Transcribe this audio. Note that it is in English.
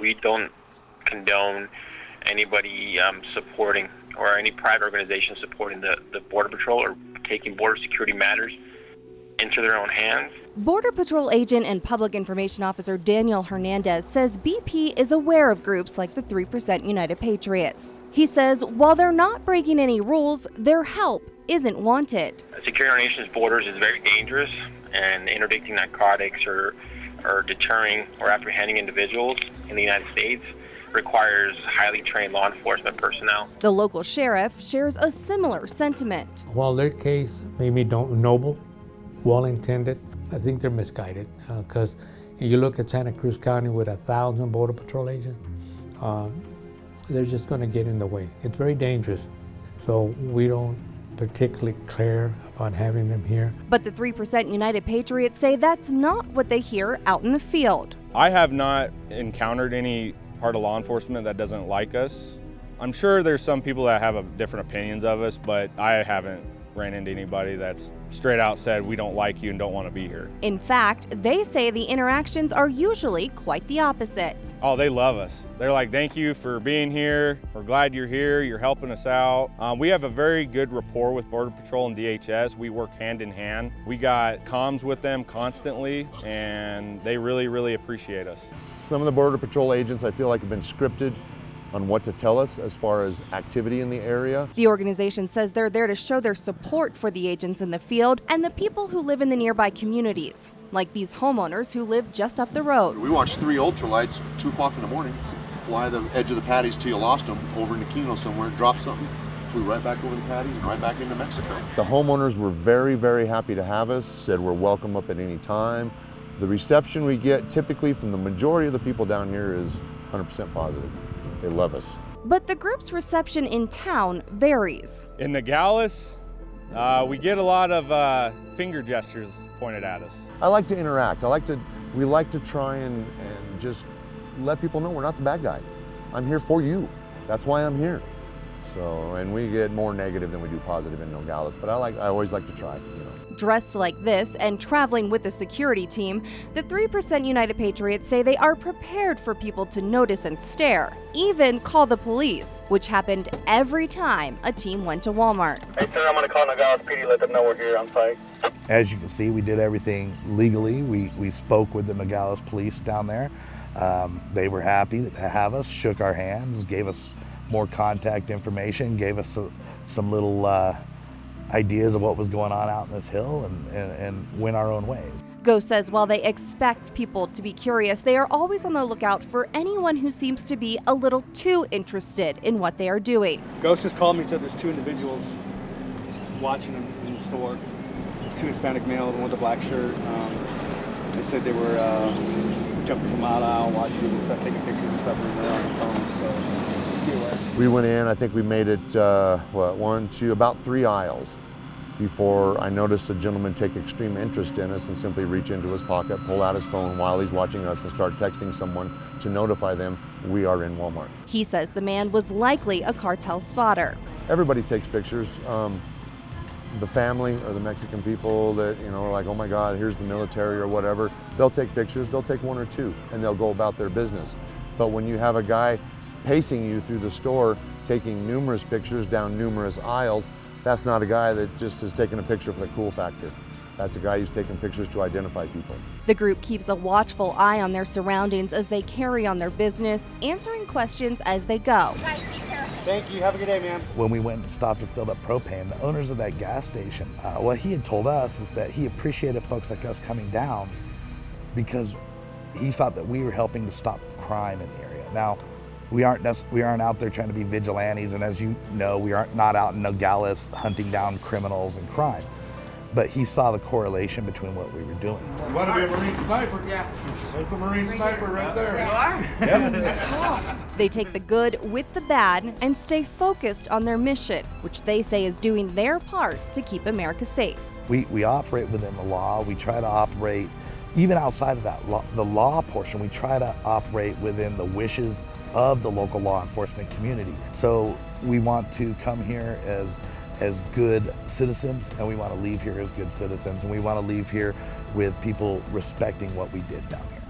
We don't condone anybody supporting or any private organization supporting the Border Patrol or taking border security matters into their own hands. Border Patrol agent and public information officer Daniel Hernandez says BP is aware of groups like the 3% United Patriots. He says while they're not breaking any rules, their help isn't wanted. Securing our nation's borders is very dangerous, and interdicting narcotics or deterring or apprehending individuals in the United States requires highly trained law enforcement personnel. The local sheriff shares a similar sentiment. While their case may be noble, well-intended, I think they're misguided because you look at Santa Cruz County with 1,000 Border Patrol agents, they're just going to get in the way. It's very dangerous, so we don't particularly care about having them here. But the 3% United Patriots say that's not what they hear out in the field. I have not encountered any part of law enforcement that doesn't like us. I'm sure there's some people that have different opinions of us, but I haven't ran into anybody that's straight out said we don't like you and don't want to be here. In fact, they say the interactions are usually quite the opposite. Oh, they love us. They're like, thank you for being here. We're glad you're here. You're helping us out. We have a very good rapport with Border Patrol and DHS. We work hand in hand. We got comms with them constantly, and they really, really appreciate us. Some of the Border Patrol agents I feel like have been scripted on what to tell us as far as activity in the area. The organization says they're there to show their support for the agents in the field and the people who live in the nearby communities, like these homeowners who live just up the road. We watched 3 ultralights, 2 o'clock in the morning, fly the edge of the patties till you lost them over in Aquino somewhere, drop something, flew right back over the patties and right back into Mexico. The homeowners were very, very happy to have us, said we're welcome up at any time. The reception we get typically from the majority of the people down here is 100% positive. They love us. But the group's reception in town varies. In Nogales, we get a lot of finger gestures pointed at us. I like to interact. We like to try and just let people know we're not the bad guy. I'm here for you. That's why I'm here. So, and we get more negative than we do positive in Nogales, but I always like to try, Dressed like this and traveling with the security team, the 3% United Patriots say they are prepared for people to notice and stare, even call the police, which happened every time a team went to Walmart. Hey sir, I'm going to call Nogales PD, let them know we're here on site. As you can see, we did everything legally. We spoke with the Nogales police down there. They were happy to have us, shook our hands, gave us more contact information, gave us some little ideas of what was going on out in this hill and went our own ways. Ghost says while they expect people to be curious, they are always on the lookout for anyone who seems to be a little too interested in what they are doing. Ghost just called me and said there's 2 individuals watching them in the store. 2 Hispanic males, one with a black shirt. They said they were jumping from aisle to aisle, watching and stuff, taking pictures and stuff, and they're on the phone, so just be aware. We went in, I think we made it, about 3 aisles before I noticed a gentleman take extreme interest in us and simply reach into his pocket, pull out his phone while he's watching us and start texting someone to notify them we are in Walmart. He says the man was likely a cartel spotter. Everybody takes pictures. The family or the Mexican people that, are like, oh my God, here's the military or whatever, they'll take pictures, they'll take 1 or 2 and they'll go about their business. But when you have a guy pacing you through the store, taking numerous pictures down numerous aisles, that's not a guy that just is taking a picture for the cool factor. That's a guy who's taking pictures to identify people. The group keeps a watchful eye on their surroundings as they carry on their business, answering questions as they go. Thank you. Have a good day, man. When we went and stopped and filled up propane, the owners of that gas station, what he had told us is that he appreciated folks like us coming down because he thought that we were helping to stop crime in the area. Now, we aren't out there trying to be vigilantes, and as you know, we aren't not out in Nogales hunting down criminals and crime. But he saw the correlation between what we were doing. You want to be a Marine sniper? Yeah. That's a Marine sniper right there. You are? Yeah. That's cool. They take the good with the bad and stay focused on their mission, which they say is doing their part to keep America safe. We operate within the law. We try to operate, even outside of that, the law portion, we try to operate within the wishes of the local law enforcement community. So we want to come here as good citizens, and we want to leave here as good citizens, and we want to leave here with people respecting what we did down here.